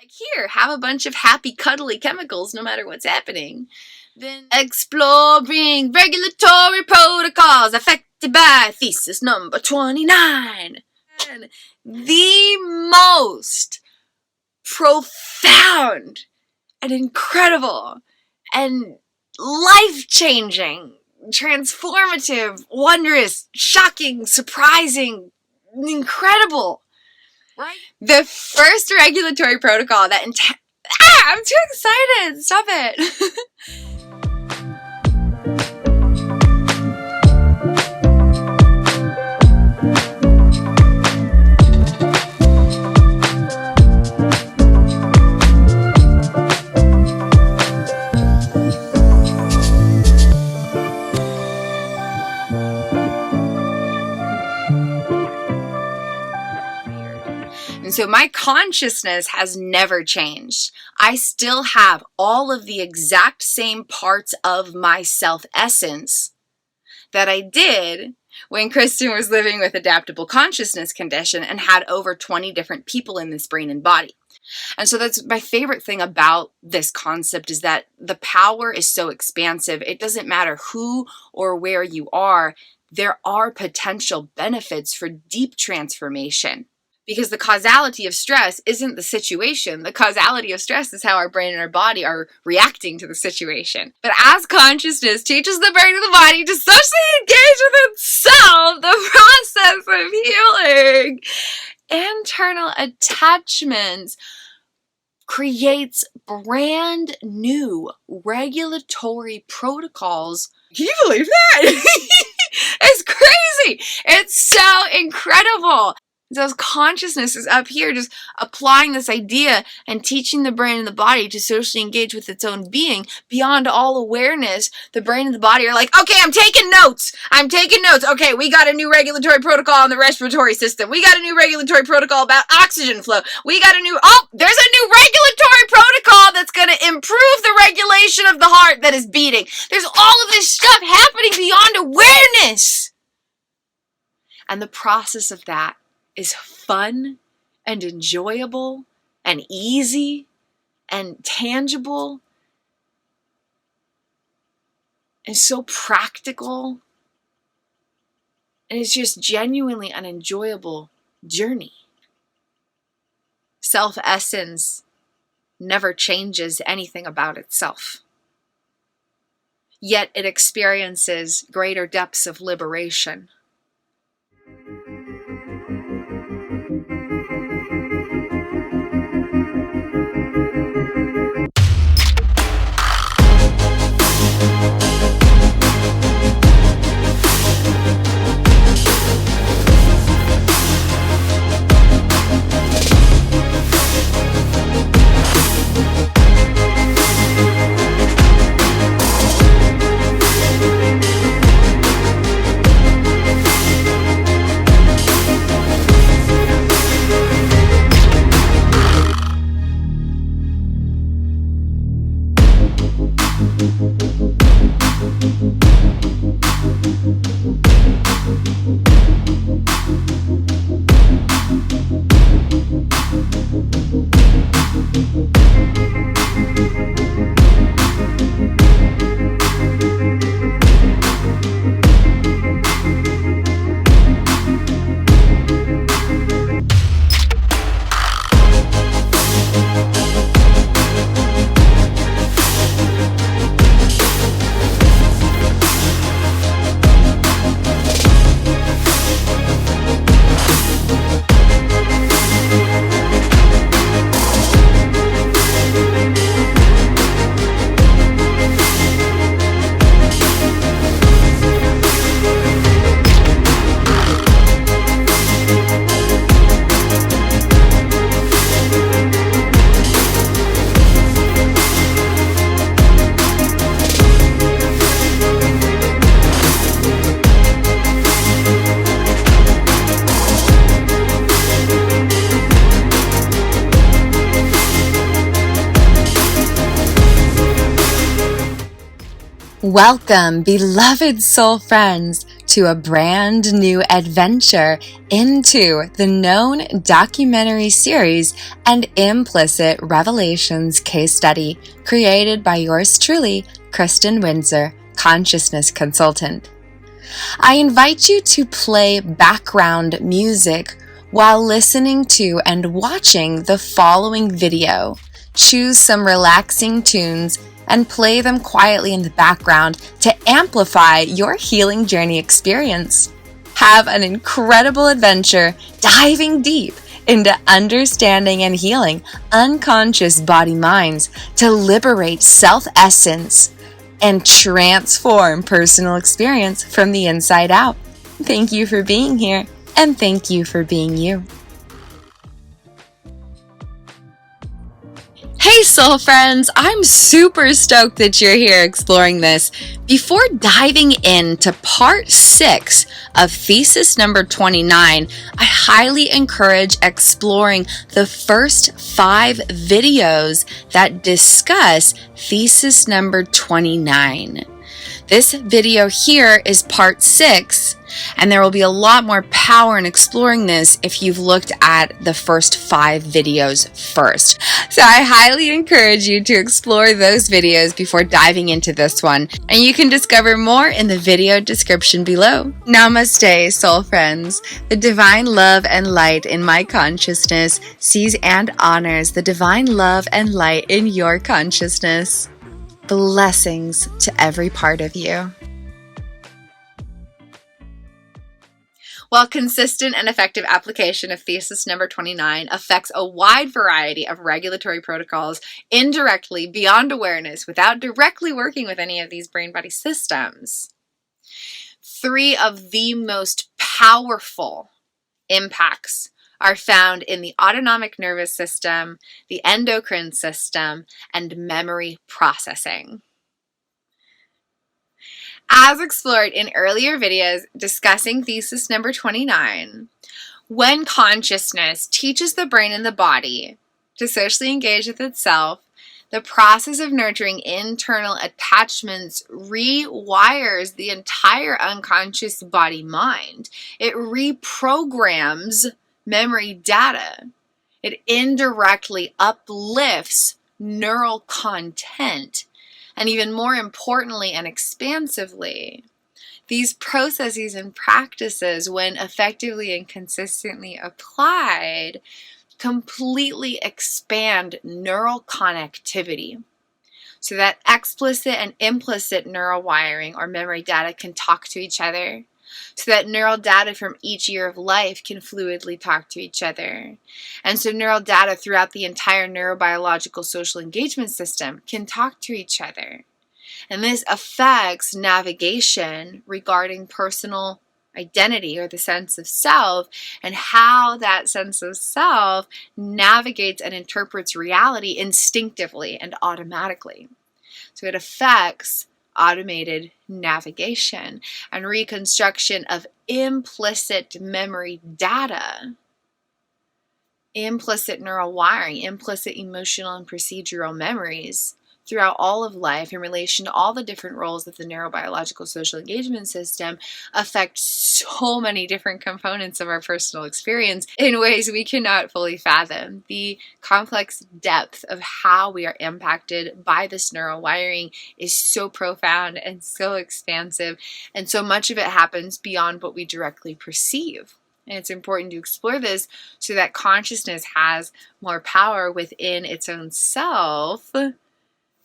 Like, here, have a bunch of happy, cuddly chemicals no matter what's happening. Then exploring regulatory protocols affected by thesis number 29. And the most profound and incredible and life-changing, transformative, wondrous, shocking, surprising, incredible. Right? The first regulatory protocol that I'm too excited. Stop it. So my consciousness has never changed. I still have all of the exact same parts of my self-essence that I did when Kristin was living with adaptable consciousness condition and had over 20 different people in this brain and body. And so that's my favorite thing about this concept, is that the power is so expansive. It doesn't matter who or where you are. There are potential benefits for deep transformation. Because the causality of stress isn't the situation. The causality of stress is how our brain and our body are reacting to the situation. But as consciousness teaches the brain and the body to socially engage with itself, the process of healing internal attachments creates brand new regulatory protocols. Can you believe that? It's crazy. It's so incredible. So consciousness is up here just applying this idea and teaching the brain and the body to socially engage with its own being beyond all awareness. The brain and the body are like, okay, I'm taking notes. Okay, we got a new regulatory protocol on the respiratory system. We got a new regulatory protocol about oxygen flow. There's a new regulatory protocol that's going to improve the regulation of the heart that is beating. There's all of this stuff happening beyond awareness. And the process of that is fun and enjoyable and easy and tangible and so practical. And it's just genuinely an enjoyable journey. Self-essence never changes anything about itself. Yet it experiences greater depths of liberation. Welcome, beloved soul friends, to a brand new adventure into the known documentary series and Implicit Revelations case study created by yours truly, Kristin Windsor, consciousness consultant. I invite you to play background music while listening to and watching the following video. Choose some relaxing tunes and play them quietly in the background to amplify your healing journey experience. Have an incredible adventure diving deep into understanding and healing unconscious body minds to liberate self-essence and transform personal experience from the inside out. Thank you for being here, and thank you for being you. Hey soul friends, I'm super stoked that you're here exploring this. Before diving into part 6 of thesis number 29, I highly encourage exploring the first 5 videos that discuss thesis number 29. This video here is part 6, and there will be a lot more power in exploring this if you've looked at the first 5 videos first. So I highly encourage you to explore those videos before diving into this one, and you can discover more in the video description below. Namaste, soul friends. The divine love and light in my consciousness sees and honors the divine love and light in your consciousness. Blessings to every part of you. While consistent and effective application of thesis number 29 affects a wide variety of regulatory protocols indirectly beyond awareness without directly working with any of these brain-body systems, 3 of the most powerful impacts are found in the autonomic nervous system, the endocrine system, and memory processing. As explored in earlier videos discussing thesis number 29, when consciousness teaches the brain and the body to socially engage with itself, the process of nurturing internal attachments rewires the entire unconscious body-mind. It reprograms memory data. It indirectly uplifts neural content. And even more importantly and expansively, these processes and practices, when effectively and consistently applied, completely expand neural connectivity so that explicit and implicit neural wiring or memory data can talk to each other, so that neural data from each year of life can fluidly talk to each other. And so neural data throughout the entire neurobiological social engagement system can talk to each other. And this affects navigation regarding personal identity or the sense of self, and how that sense of self navigates and interprets reality instinctively and automatically. So it affects automated navigation and reconstruction of implicit memory data, implicit neural wiring, implicit emotional and procedural memories throughout all of life in relation to all the different roles that the neurobiological social engagement system affect so many different components of our personal experience in ways we cannot fully fathom. The complex depth of how we are impacted by this neural wiring is so profound and so expansive, and so much of it happens beyond what we directly perceive. And it's important to explore this so that consciousness has more power within its own self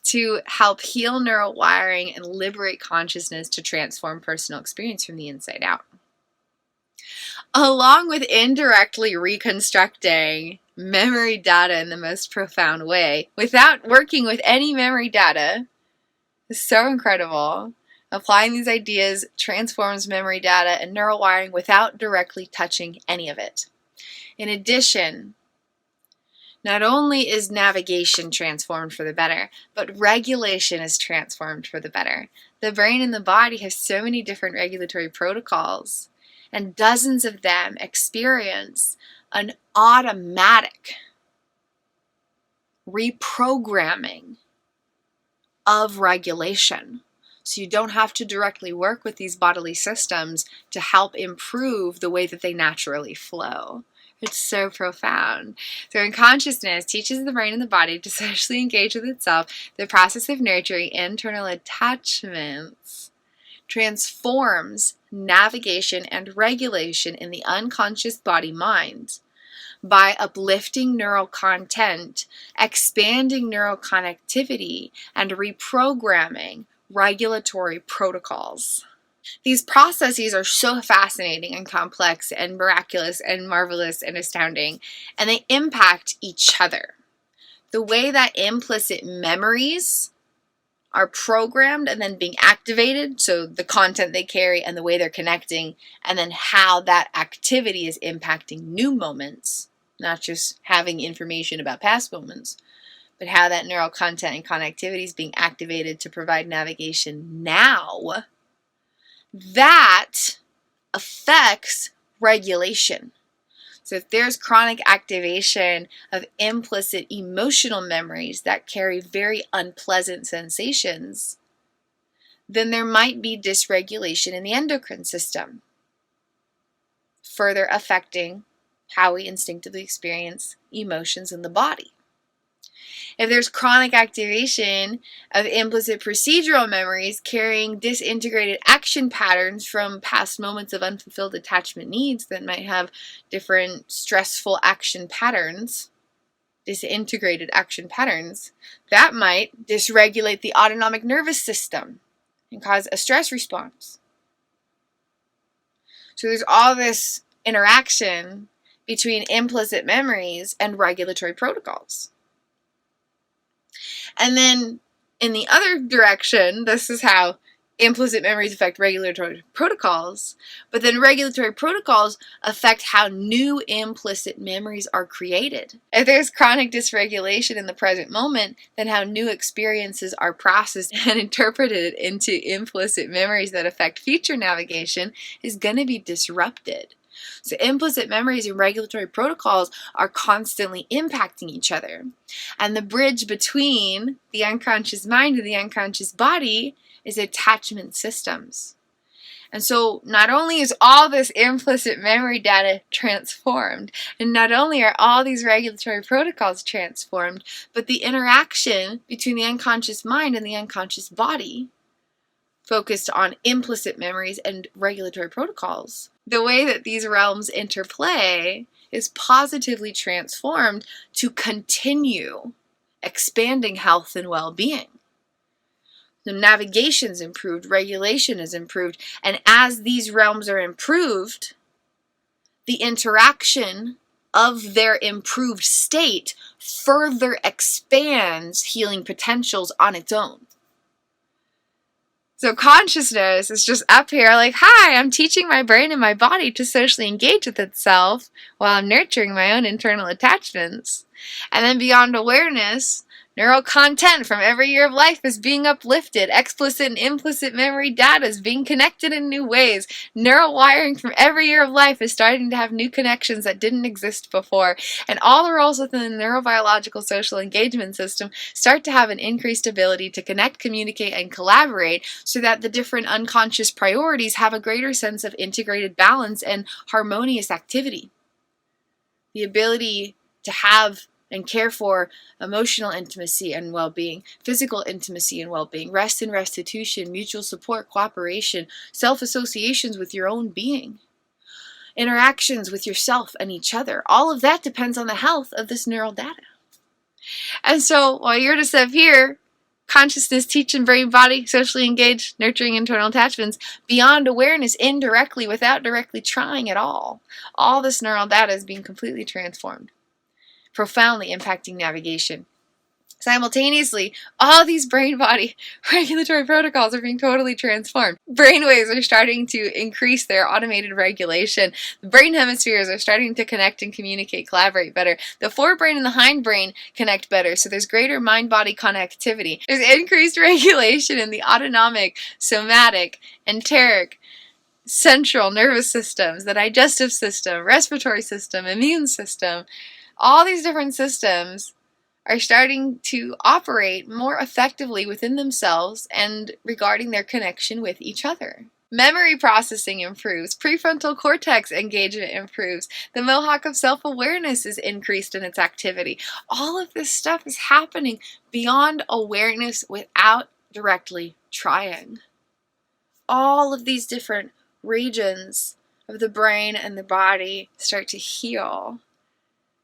to help heal neural wiring and liberate consciousness to transform personal experience from the inside out. Along with indirectly reconstructing memory data in the most profound way, without working with any memory data, is so incredible. Applying these ideas transforms memory data and neural wiring without directly touching any of it. In addition, not only is navigation transformed for the better, but regulation is transformed for the better. The brain and the body have so many different regulatory protocols, and dozens of them experience an automatic reprogramming of regulation. So you don't have to directly work with these bodily systems to help improve the way that they naturally flow. It's so profound. So when consciousness teaches the brain and the body to socially engage with itself, the process of nurturing internal attachments transforms navigation and regulation in the unconscious body-mind by uplifting neural content, expanding neural connectivity, and reprogramming regulatory protocols. These processes are so fascinating and complex and miraculous and marvelous and astounding, and they impact each other. The way that implicit memories are programmed and then being activated, so the content they carry and the way they're connecting, and then how that activity is impacting new moments, not just having information about past moments, but how that neural content and connectivity is being activated to provide navigation now, that affects regulation. So if there's chronic activation of implicit emotional memories that carry very unpleasant sensations, then there might be dysregulation in the endocrine system, further affecting how we instinctively experience emotions in the body. If there's chronic activation of implicit procedural memories carrying disintegrated action patterns from past moments of unfulfilled attachment needs that might have different stressful action patterns, disintegrated action patterns, that might dysregulate the autonomic nervous system and cause a stress response. So there's all this interaction between implicit memories and regulatory protocols. And then in the other direction, this is how implicit memories affect regulatory protocols, but then regulatory protocols affect how new implicit memories are created. If there's chronic dysregulation in the present moment, then how new experiences are processed and interpreted into implicit memories that affect future navigation is going to be disrupted. So implicit memories and regulatory protocols are constantly impacting each other. And the bridge between the unconscious mind and the unconscious body is attachment systems. And so not only is all this implicit memory data transformed, and not only are all these regulatory protocols transformed, but the interaction between the unconscious mind and the unconscious body, focused on implicit memories and regulatory protocols, the way that these realms interplay is positively transformed to continue expanding health and well-being. The navigation's improved, regulation is improved, and as these realms are improved, the interaction of their improved state further expands healing potentials on its own. So consciousness is just up here like, hi, I'm teaching my brain and my body to socially engage with itself while I'm nurturing my own internal attachments. And then beyond awareness, neural content from every year of life is being uplifted. Explicit and implicit memory data is being connected in new ways. Neural wiring from every year of life is starting to have new connections that didn't exist before. And all the roles within the neurobiological social engagement system start to have an increased ability to connect, communicate, and collaborate so that the different unconscious priorities have a greater sense of integrated balance and harmonious activity. The ability to have and care for emotional intimacy and well-being, physical intimacy and well-being, rest and restitution, mutual support, cooperation, self-associations with your own being, interactions with yourself and each other. All of that depends on the health of this neural data. And so while you're just up here, consciousness, teaching brain, body, socially engaged, nurturing internal attachments, beyond awareness, indirectly, without directly trying at all this neural data is being completely transformed, profoundly impacting navigation. Simultaneously, all these brain-body regulatory protocols are being totally transformed. Brainwaves are starting to increase their automated regulation. The brain hemispheres are starting to connect and communicate, collaborate better. The forebrain and the hindbrain connect better, so there's greater mind-body connectivity. There's increased regulation in the autonomic, somatic, enteric, central nervous systems, the digestive system, respiratory system, immune system. All these different systems are starting to operate more effectively within themselves and regarding their connection with each other. Memory processing improves, prefrontal cortex engagement improves, the mohawk of self-awareness is increased in its activity. All of this stuff is happening beyond awareness without directly trying. All of these different regions of the brain and the body start to heal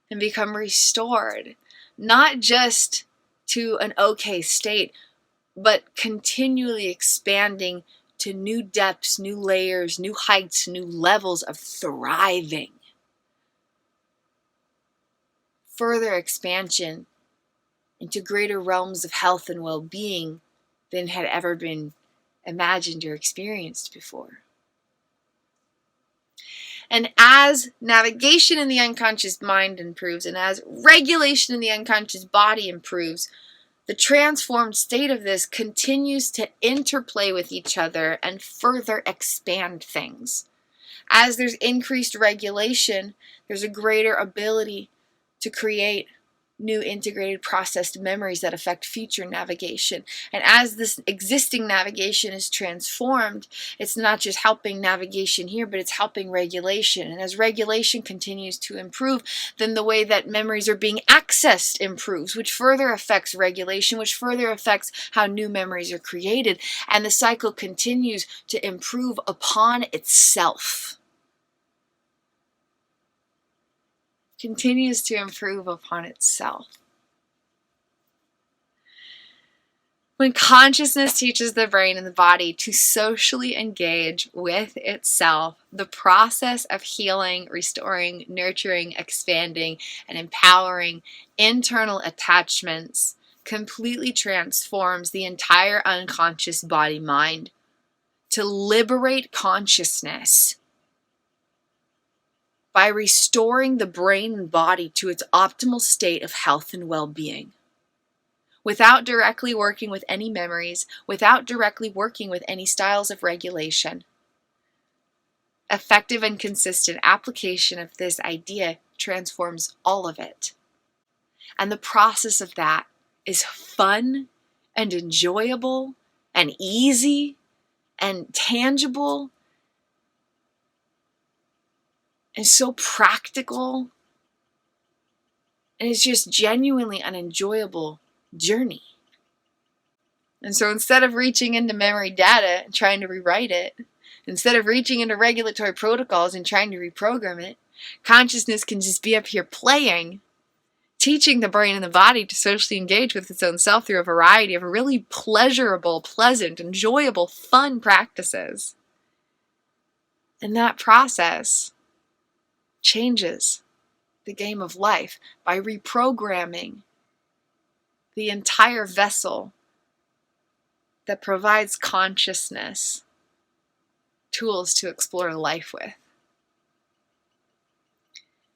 and become restored, not just to an okay state, but continually expanding to new depths, new layers, new heights, new levels of thriving. Further expansion into greater realms of health and well-being than had ever been imagined or experienced before. And as navigation in the unconscious mind improves, and as regulation in the unconscious body improves, the transformed state of this continues to interplay with each other and further expand things. As there's increased regulation, there's a greater ability to create new integrated processed memories that affect future navigation. And as this existing navigation is transformed, it's not just helping navigation here, but it's helping regulation. And as regulation continues to improve, then the way that memories are being accessed improves, which further affects regulation, which further affects how new memories are created. And the cycle continues to improve upon itself. Continues to improve upon itself. When consciousness teaches the brain and the body to socially engage with itself, the process of healing, restoring, nurturing, expanding, and empowering internal attachments completely transforms the entire unconscious body-mind to liberate consciousness by restoring the brain and body to its optimal state of health and well-being. Without directly working with any memories, without directly working with any styles of regulation. Effective and consistent application of this idea transforms all of it. And the process of that is fun and enjoyable and easy and tangible and so practical, and it's just genuinely an enjoyable journey. And so instead of reaching into memory data and trying to rewrite it, instead of reaching into regulatory protocols and trying to reprogram it, consciousness can just be up here playing, teaching the brain and the body to socially engage with its own self through a variety of really pleasurable, pleasant, enjoyable, fun practices. And that process changes the game of life by reprogramming the entire vessel that provides consciousness tools to explore life with.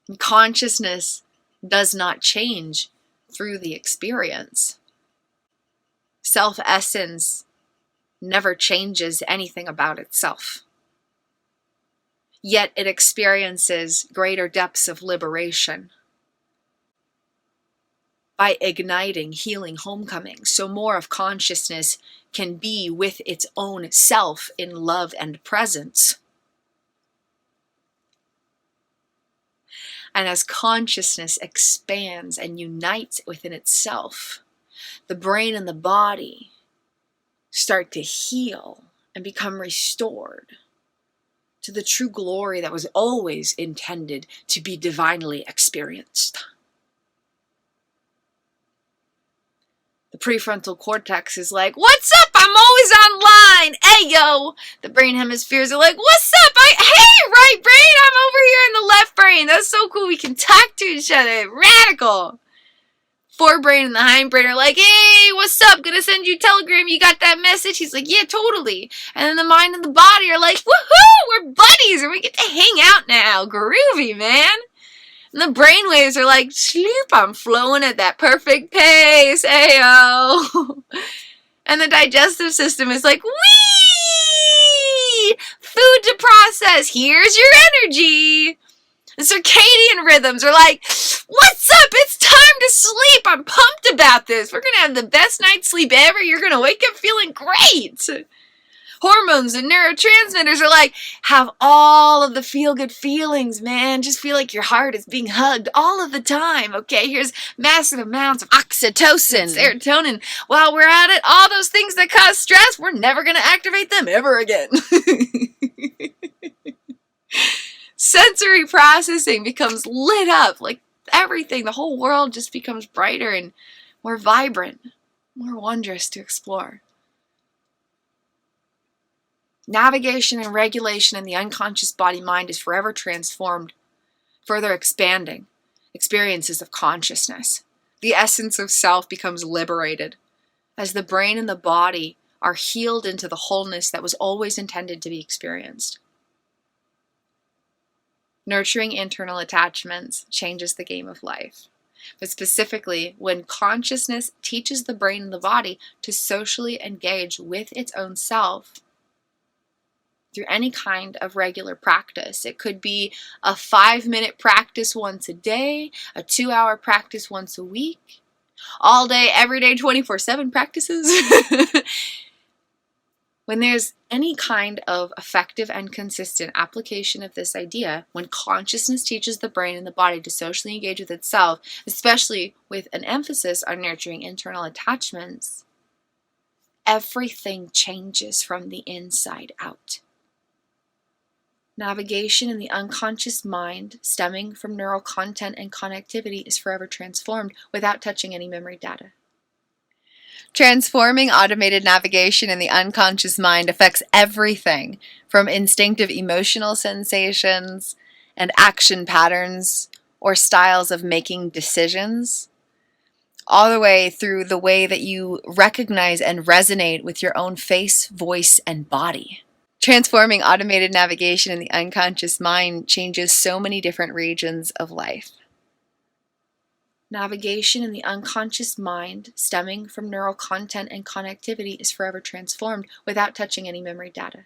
And consciousness does not change through the experience. Self-essence never changes anything about itself. Yet it experiences greater depths of liberation by igniting healing homecoming, so more of consciousness can be with its own self in love and presence. And as consciousness expands and unites within itself, the brain and the body start to heal and become restored to the true glory that was always intended to be divinely experienced. The prefrontal cortex is like, what's up? I'm always online. Hey, yo. The brain hemispheres are like, what's up? Hey, right brain. I'm over here in the left brain. That's so cool. We can talk to each other. Radical. Forebrain and the hindbrain are like, hey, what's up? Gonna send you a telegram. You got that message? He's like, yeah, totally. And then the mind and the body are like, woohoo, we're buddies and we get to hang out now. Groovy, man. And the brain waves are like, sleep, I'm flowing at that perfect pace. Ayo. And the digestive system is like, wee! Food to process. Here's your energy. The circadian rhythms are like, What's up? It's time to sleep. I'm pumped about this. We're going to have the best night's sleep ever. You're going to wake up feeling great. Hormones and neurotransmitters are like, have all of the feel-good feelings, man. Just feel like your heart is being hugged all of the time, okay? Here's massive amounts of oxytocin, serotonin. While we're at it, all those things that cause stress, we're never going to activate them ever again. Sensory processing becomes lit up, like everything. The whole world just becomes brighter and more vibrant, more wondrous to explore. Navigation and regulation in the unconscious body-mind is forever transformed, further expanding experiences of consciousness. The essence of self becomes liberated as the brain and the body are healed into the wholeness that was always intended to be experienced. Nurturing internal attachments changes the game of life, but specifically when consciousness teaches the brain and the body to socially engage with its own self through any kind of regular practice. It could be a 5-minute practice once a day, a 2-hour practice once a week, all day, every day, 24/7 practices. When there's any kind of effective and consistent application of this idea, when consciousness teaches the brain and the body to socially engage with itself, especially with an emphasis on nurturing internal attachments, everything changes from the inside out. Navigation in the unconscious mind, stemming from neural content and connectivity, is forever transformed without touching any memory data. Transforming automated navigation in the unconscious mind affects everything from instinctive emotional sensations and action patterns or styles of making decisions, all the way through the way that you recognize and resonate with your own face, voice, and body. Transforming automated navigation in the unconscious mind changes so many different regions of life. Navigation in the unconscious mind, stemming from neural content and connectivity, is forever transformed without touching any memory data.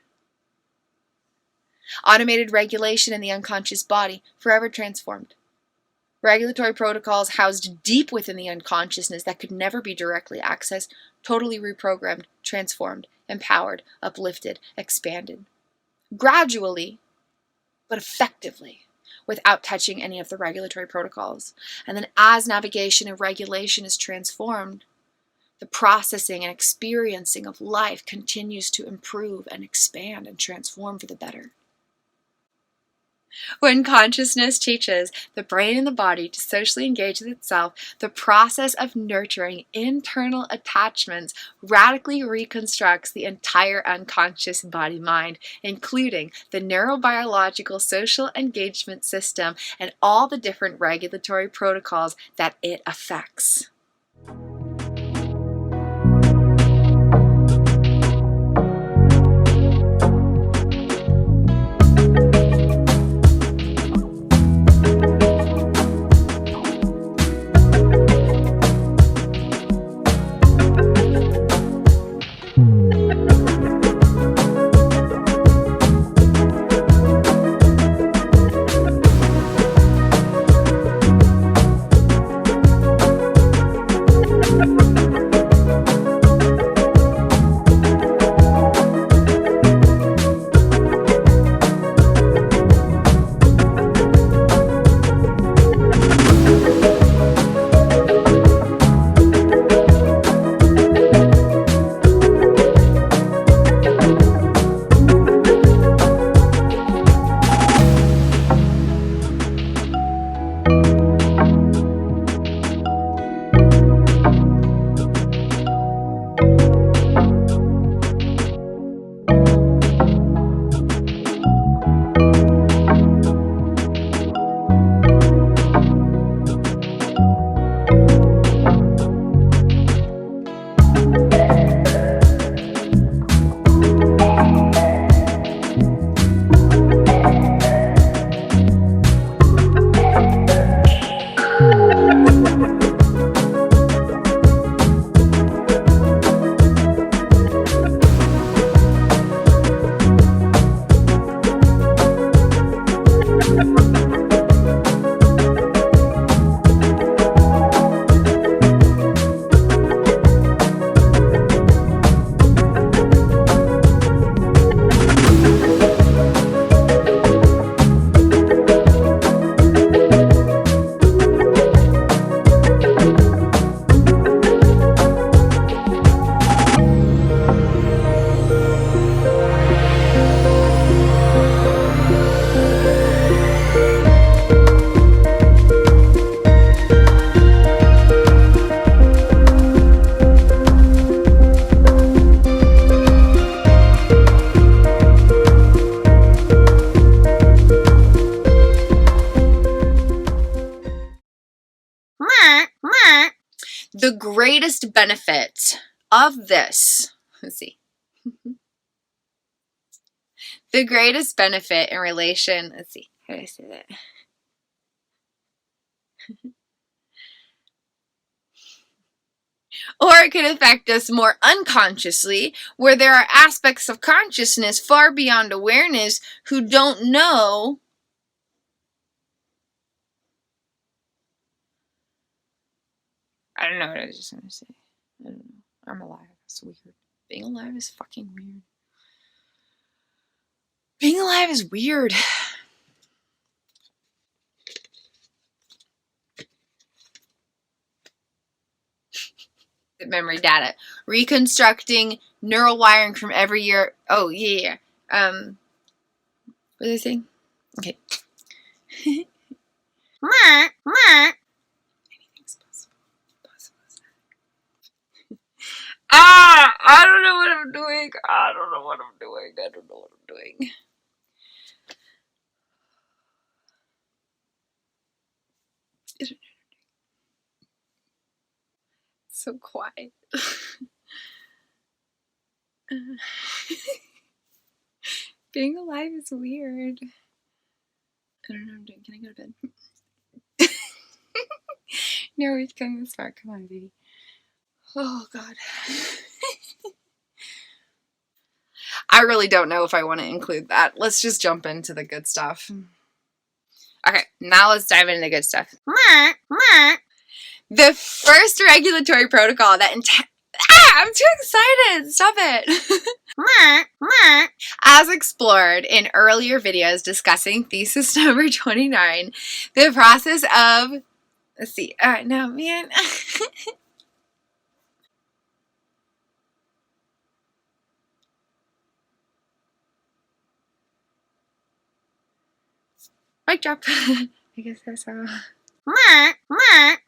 Automated regulation in the unconscious body, forever transformed. Regulatory protocols housed deep within the unconsciousness that could never be directly accessed, totally reprogrammed, transformed, empowered, uplifted, expanded. Gradually, but effectively, without touching any of the regulatory protocols. And then as navigation and regulation is transformed, the processing and experiencing of life continues to improve and expand and transform for the better. When consciousness teaches the brain and the body to socially engage with itself, the process of nurturing internal attachments radically reconstructs the entire unconscious body-mind, including the neurobiological social engagement system and all the different regulatory protocols that it affects. greatest benefit of this, let's see. The greatest benefit in relation, let's see, how do I say that? Or it could affect us more unconsciously, where there are aspects of consciousness far beyond awareness who don't know I don't know what I was just going to say. I don't know. I'm alive. It's weird. Being alive is fucking weird. Being alive is weird. Memory data. Reconstructing neural wiring from every year. Oh, yeah. What did I say? Okay. Anything's possible. I don't know what I'm doing. I don't know what I'm doing. So quiet. Being alive is weird. I don't know what I'm doing. Can I go to bed? No, we've come this far. Come on, baby. Oh, God. I really don't know if I want to include that. Let's just jump into the good stuff. Okay, now let's dive into the good stuff. The first regulatory protocol that I'm too excited! Stop it! As explored in earlier videos discussing thesis number 29, the process of... Let's see. No, man. Mic drop. I guess that's all.